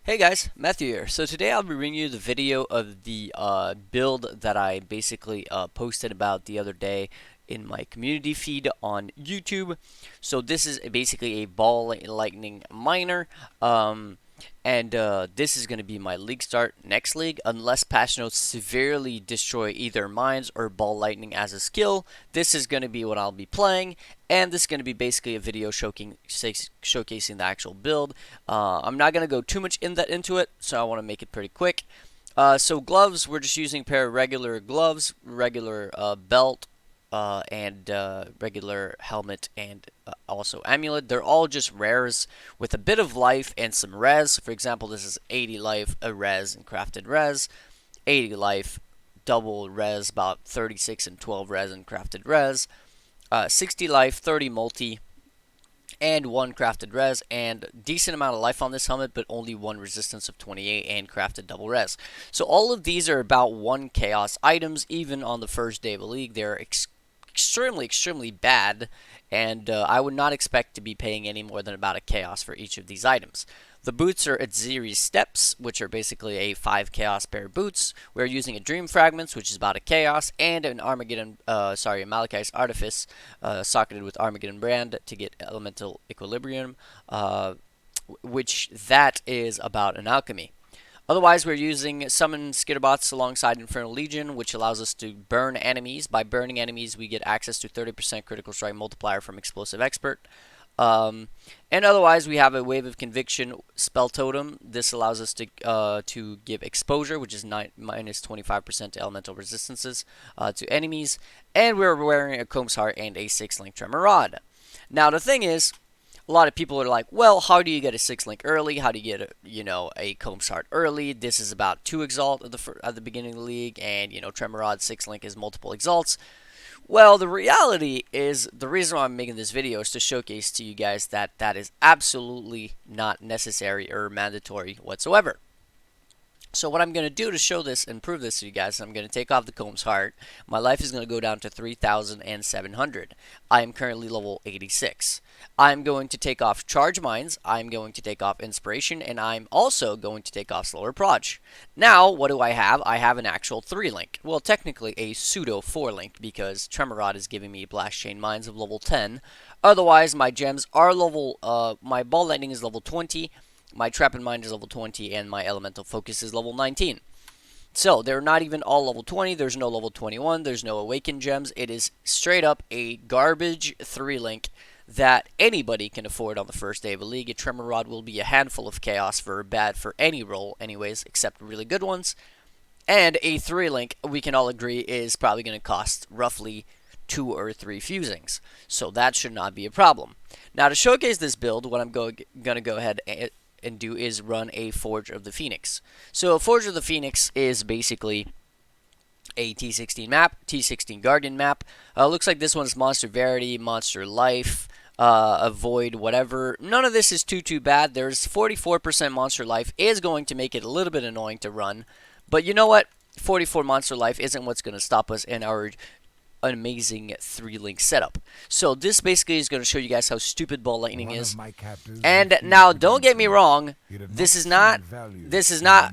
Hey guys, Matthew here. So today I'll be bringing you the video of the build that I basically posted about the other day in my community feed on YouTube. So this is basically a ball lightning miner. And this is going to be my league start next league. Unless patch notes severely destroy either mines or ball lightning as a skill, this is going to be what I'll be playing. And this is going to be basically a video showcasing the actual build. I'm not going to go too much into it, so I want to make it pretty quick. So gloves, we're just using a pair of regular gloves, regular belt, and regular helmet, and also amulet. They're all just rares with a bit of life and some res. For example, this is 80 life, a res, and crafted res. 80 life, double res, about 36 and 12 res and crafted res. 60 life, 30 multi, and 1 crafted res, and decent amount of life on this helmet, but only 1 resistance of 28 and crafted double res. So all of these are about 1 chaos items. Even on the first day of the league, they're extremely bad, and I would not expect to be paying any more than about a chaos for each of these items. The boots are Adziri's Steps, which are basically a 5 chaos pair of boots. We're using a Dream Fragments, which is about a chaos, and an a Malachi's Artifice, socketed with Armageddon Brand to get Elemental Equilibrium, which that is about an alchemy. Otherwise, we're using Summon Skitterbots alongside Infernal Legion, which allows us to burn enemies. By burning enemies, we get access to 30% critical strike multiplier from Explosive Expert. And otherwise, we have a Wave of Conviction spell totem. This allows us to give exposure, which is minus 25% to elemental resistances to enemies. And we're wearing a Comb's Heart and a 6-link Tremor Rod. Now, the thing is, a lot of people are like, well, how do you get a 6-link early? How do you get a Comb's Heart early? This is about 2 exalt at the beginning of the league, and Tremor Rod 6-link is multiple exalts. Well, the reality is, the reason why I'm making this video is to showcase to you guys that that is absolutely not necessary or mandatory whatsoever. So what I'm going to do to show this and prove this to you guys, I'm going to take off the Comb's Heart. My life is going to go down to 3,700. I am currently level 86. I'm going to take off Charge Mines, I'm going to take off Inspiration, and I'm also going to take off Slower Proj. Now, what do I have? I have an actual 3-link. Well, technically a pseudo 4-link, because Tremor Rod is giving me Blast Chain Mines of level 10. Otherwise, my gems are my Ball Lightning is level 20, my Trap and Mind is level 20, and my Elemental Focus is level 19. So, they're not even all level 20, there's no level 21, there's no Awakened Gems. It is straight up a garbage 3-link that anybody can afford on the first day of a league. A Tremor Rod will be a handful of chaos for any role anyways, except really good ones. And a 3-link, we can all agree, is probably going to cost roughly 2 or 3 fusings. So that should not be a problem. Now, to showcase this build, what I'm going to go ahead and do is run a Forge of the Phoenix. So a Forge of the Phoenix is basically a T16 map, T16 Guardian map. Looks like this one's Monster Verity, Monster Life, Avoid, whatever. None of this is too bad. There's 44% Monster Life is going to make it a little bit annoying to run. But you know what? 44 Monster Life isn't what's going to stop us in our an amazing 3-link setup. So this basically is going to show you guys how stupid Ball Lightning is. And now, don't get me wrong, this is not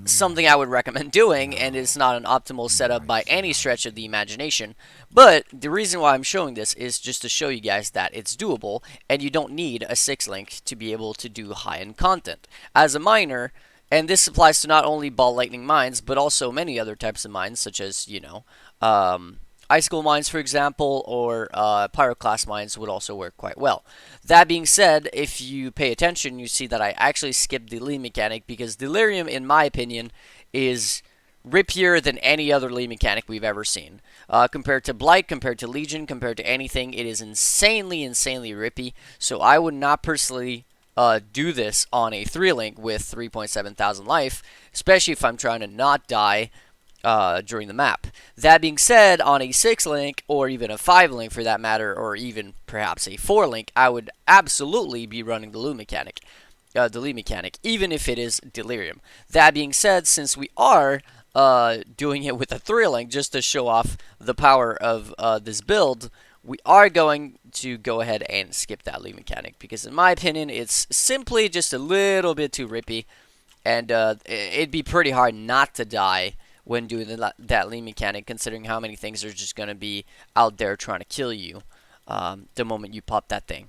something I would recommend doing, and it's not an optimal setup by any stretch of the imagination. But the reason why I'm showing this is just to show you guys that it's doable, and you don't need a 6-link to be able to do high-end content. As a miner, and this applies to not only Ball Lightning mines, but also many other types of mines, such as, Icicle mines, for example, or Pyroclast mines would also work quite well. That being said, if you pay attention, you see that I actually skipped the lead mechanic, because Delirium, in my opinion, is rippier than any other lead mechanic we've ever seen. Compared to Blight, compared to Legion, compared to anything, it is insanely rippy. So I would not personally do this on a 3-link with 3.7 thousand life, especially if I'm trying to not die during the map. That being said, on a 6-link, or even a 5-link for that matter, or even perhaps a 4-link, I would absolutely be running the lead mechanic, even if it is Delirium. That being said, since we are doing it with a 3-link just to show off the power of this build, we are going to go ahead and skip that lead mechanic, because in my opinion, it's simply just a little bit too rippy. And it'd be pretty hard not to die when doing that lean mechanic, considering how many things are just going to be out there trying to kill you the moment you pop that thing.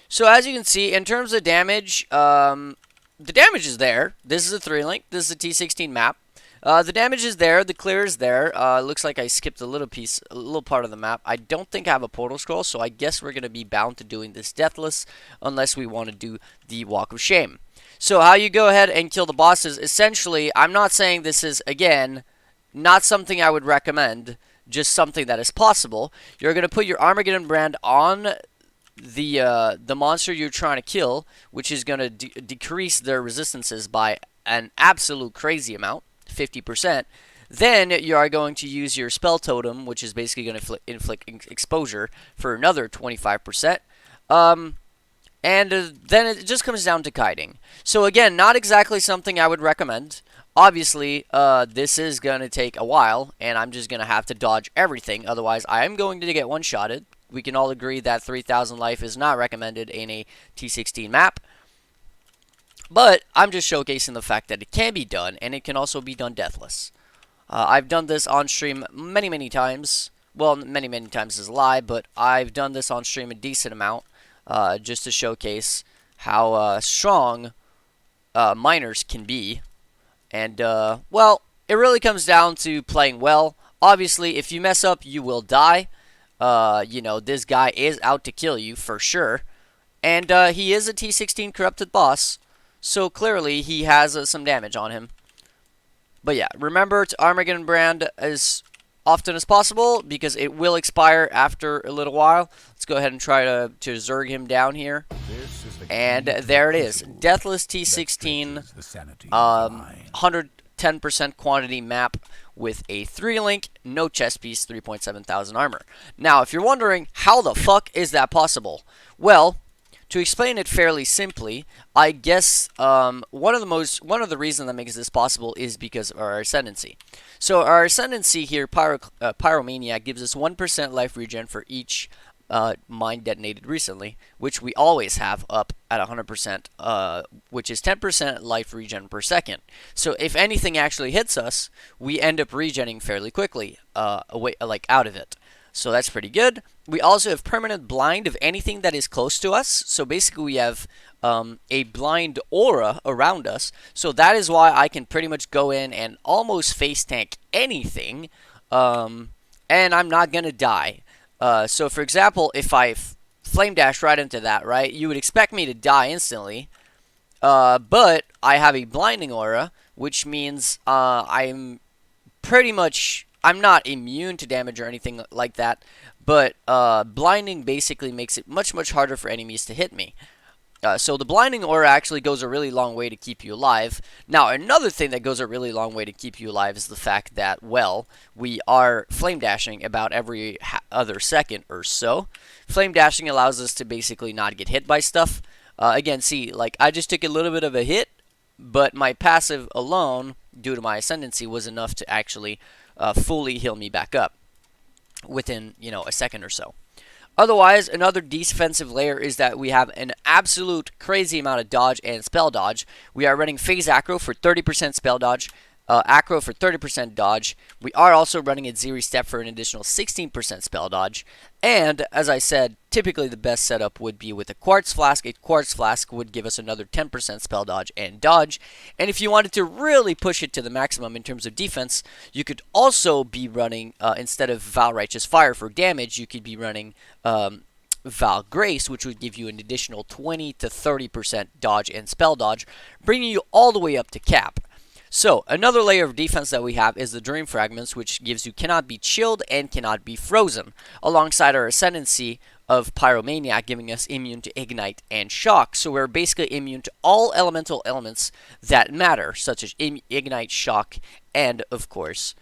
So as you can see, in terms of damage, the damage is there. This is a 3-link. This is a T16 map. The damage is there. The clear is there. Looks like I skipped a little part of the map. I don't think I have a portal scroll, so I guess we're going to be bound to doing this deathless unless we want to do the Walk of Shame. So how you go ahead and kill the bosses, essentially, I'm not saying this is, again, not something I would recommend, just something that is possible. You're going to put your Armageddon brand on the monster you're trying to kill, which is going to decrease their resistances by an absolute crazy amount, 50%. Then you are going to use your spell totem, which is basically going to inflict exposure for another 25%. And then it just comes down to kiting. So again, not exactly something I would recommend. Obviously, this is going to take a while, and I'm just going to have to dodge everything. Otherwise, I am going to get one-shotted. We can all agree that 3,000 life is not recommended in a T16 map. But I'm just showcasing the fact that it can be done, and it can also be done deathless. I've done this on stream many, many times. Well, many, many times is a lie, but I've done this on stream a decent amount. Just to showcase how strong miners can be. And, well, it really comes down to playing well. Obviously, if you mess up, you will die. You know, this guy is out to kill you, for sure. And he is a T16 corrupted boss, so clearly he has some damage on him. But yeah, remember to Armageddon brand as often as possible, because it will expire after a little while. Let's go ahead and try to Zerg him down here. And there it is. Deathless T16, 110% quantity map with a 3-link, no chest piece, 3.7,000 armor. Now, if you're wondering, how the fuck is that possible? Well, to explain it fairly simply, I guess one of the reasons that makes this possible is because of our ascendancy. So our ascendancy here, Pyromaniac, gives us 1% life regen for each mine detonated recently, which we always have up at 100%, which is 10% life regen per second. So if anything actually hits us, we end up regenning fairly quickly, out of it. So that's pretty good. We also have permanent blind of anything that is close to us. So basically we have a blind aura around us. So that is why I can pretty much go in and almost face tank anything. And I'm not going to die. So for example, if I flame dash right into that, right, you would expect me to die instantly. But I have a blinding aura, which means I'm not immune to damage or anything like that, but blinding basically makes it much, much harder for enemies to hit me. So the blinding aura actually goes a really long way to keep you alive. Now, another thing that goes a really long way to keep you alive is the fact that, well, we are flame dashing about every other second or so. Flame dashing allows us to basically not get hit by stuff. Again, see, like, I just took a little bit of a hit, but my passive alone, due to my ascendancy, was enough to actually fully heal me back up within, you know, a second or so. Otherwise, another defensive layer is that we have an absolute crazy amount of dodge and spell dodge. We are running phase acro for 30% spell dodge, acro for 30% dodge. We are also running a Zeri step for an additional 16% spell dodge. And, as I said, typically the best setup would be with a quartz flask. A quartz flask would give us another 10% spell dodge and dodge. And if you wanted to really push it to the maximum in terms of defense, you could also be running, instead of Val Righteous Fire for damage, you could be running Val Grace, which would give you an additional 20 to 30% dodge and spell dodge, bringing you all the way up to cap. So, another layer of defense that we have is the Dream Fragments, which gives you cannot be chilled and cannot be frozen, alongside our Ascendancy of Pyromaniac giving us immune to Ignite and Shock. So we're basically immune to all elemental elements that matter, such as Ignite, Shock, and, of course,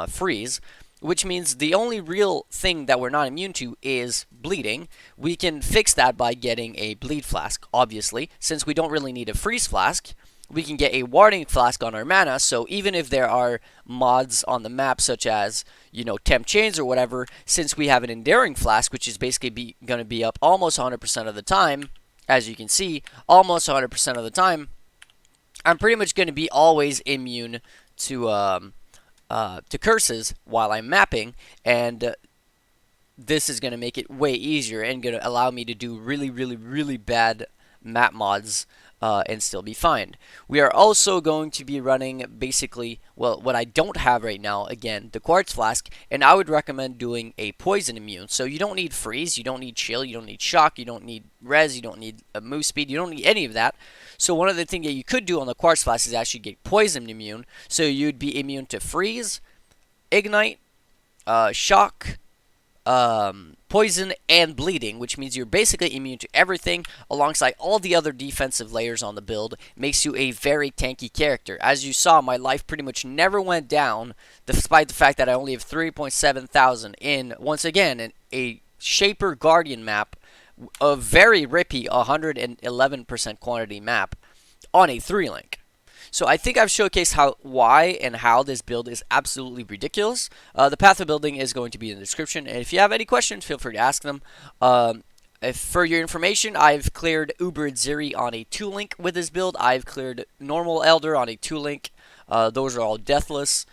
Freeze. Which means the only real thing that we're not immune to is bleeding. We can fix that by getting a Bleed Flask, obviously, since we don't really need a Freeze Flask. We can get a Warding Flask on our mana, so even if there are mods on the map such as, you know, Temp Chains or whatever, since we have an Enduring Flask, which is basically going to be up almost 100% of the time, as you can see, almost 100% of the time, I'm pretty much going to be always immune to curses while I'm mapping, and this is going to make it way easier and going to allow me to do really, really, really bad map mods and still be fine. We are also going to be running basically, well, what I don't have right now, again, the Quartz Flask, and I would recommend doing a Poison Immune. So you don't need Freeze, you don't need Chill, you don't need Shock, you don't need Res, you don't need Move Speed, you don't need any of that. So one of the things that you could do on the Quartz Flask is actually get Poison Immune. So you'd be immune to Freeze, Ignite, Shock, poison, and bleeding, which means you're basically immune to everything alongside all the other defensive layers on the build. Makes you a very tanky character. As you saw, my life pretty much never went down despite the fact that I only have 3.7 thousand in, once again, a Shaper Guardian map, a very rippy 111% quantity map on a 3-link. So I think I've showcased why and how this build is absolutely ridiculous. The path of building is going to be in the description, and if you have any questions, feel free to ask them. For your information, I've cleared Uber Ziri on a 2-link with this build. I've cleared normal Elder on a 2-link. Those are all deathless.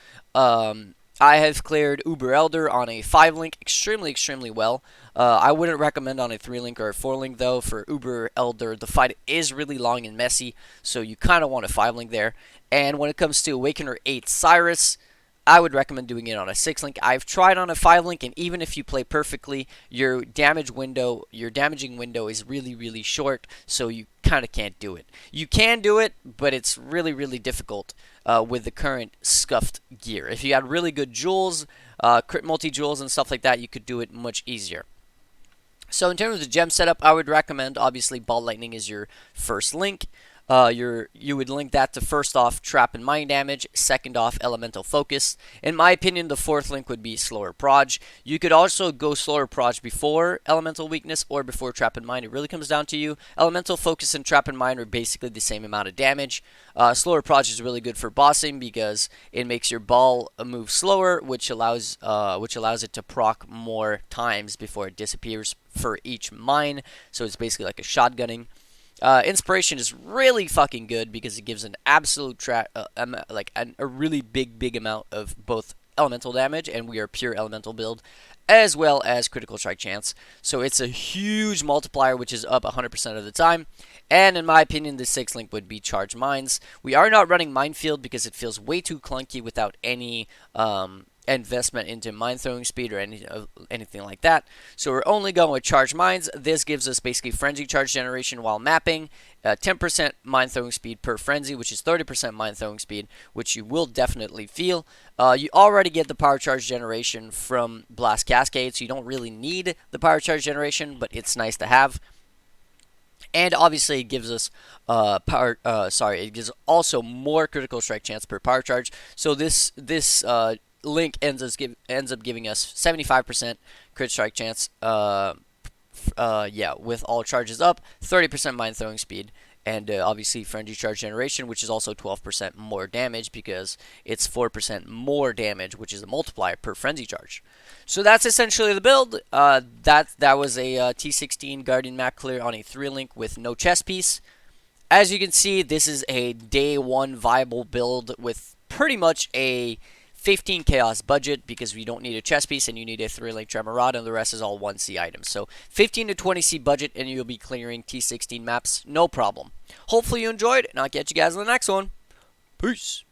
I have cleared Uber Elder on a 5-link extremely, extremely well. I wouldn't recommend on a 3-link or a 4-link, though. For Uber Elder, the fight is really long and messy, so you kind of want a 5-link there. And when it comes to Awakener 8 Cyrus, I would recommend doing it on a 6-link. I've tried on a 5-link, and even if you play perfectly, your damaging window is really, really short, so you kind of can't do it. You can do it, but it's really, really difficult with the current scuffed gear. If you had really good jewels, crit multi-jewels and stuff like that, you could do it much easier. So in terms of the gem setup, I would recommend, obviously, Ball Lightning is your first link. You would link that to, first off, Trap and Mind Damage, second off, Elemental Focus. In my opinion, the fourth link would be Slower Proj. You could also go Slower Proj before Elemental Weakness or before Trap and Mind. It really comes down to you. Elemental Focus and Trap and Mind are basically the same amount of damage. Slower Proj is really good for bossing because it makes your ball move slower, which allows it to proc more times before it disappears for each mine. So it's basically like a shotgunning. Inspiration is really fucking good because it gives an absolute a really big amount of both elemental damage, and we are pure elemental build, as well as critical strike chance. So it's a huge multiplier, which is up 100% of the time. And in my opinion, the 6th link would be Charged Mines. We are not running Minefield because it feels way too clunky without any investment into mine throwing speed or anything like that. So we're only going with Charged Mines. This gives us basically frenzy charge generation while mapping, 10% mine throwing speed per frenzy, which is 30% mine throwing speed, which you will definitely feel. You already get the power charge generation from Blast Cascade, so you don't really need the power charge generation, but it's nice to have. And obviously it gives us it gives also more critical strike chance per power charge. So this link ends up giving us 75% crit strike chance. With all charges up, 30% mine throwing speed, and obviously frenzy charge generation, which is also 12% more damage because it's 4% more damage, which is a multiplier per frenzy charge. So that's essentially the build. That was a T16 Guardian map clear on a 3-link with no chest piece. As you can see, this is a day 1 viable build with pretty much a 15 chaos budget because we don't need a chest piece and you need a 3-link Tremor Rod, and the rest is all 1C items. So 15 to 20C budget and you'll be clearing T16 maps, no problem. Hopefully you enjoyed, and I'll catch you guys in the next one. Peace.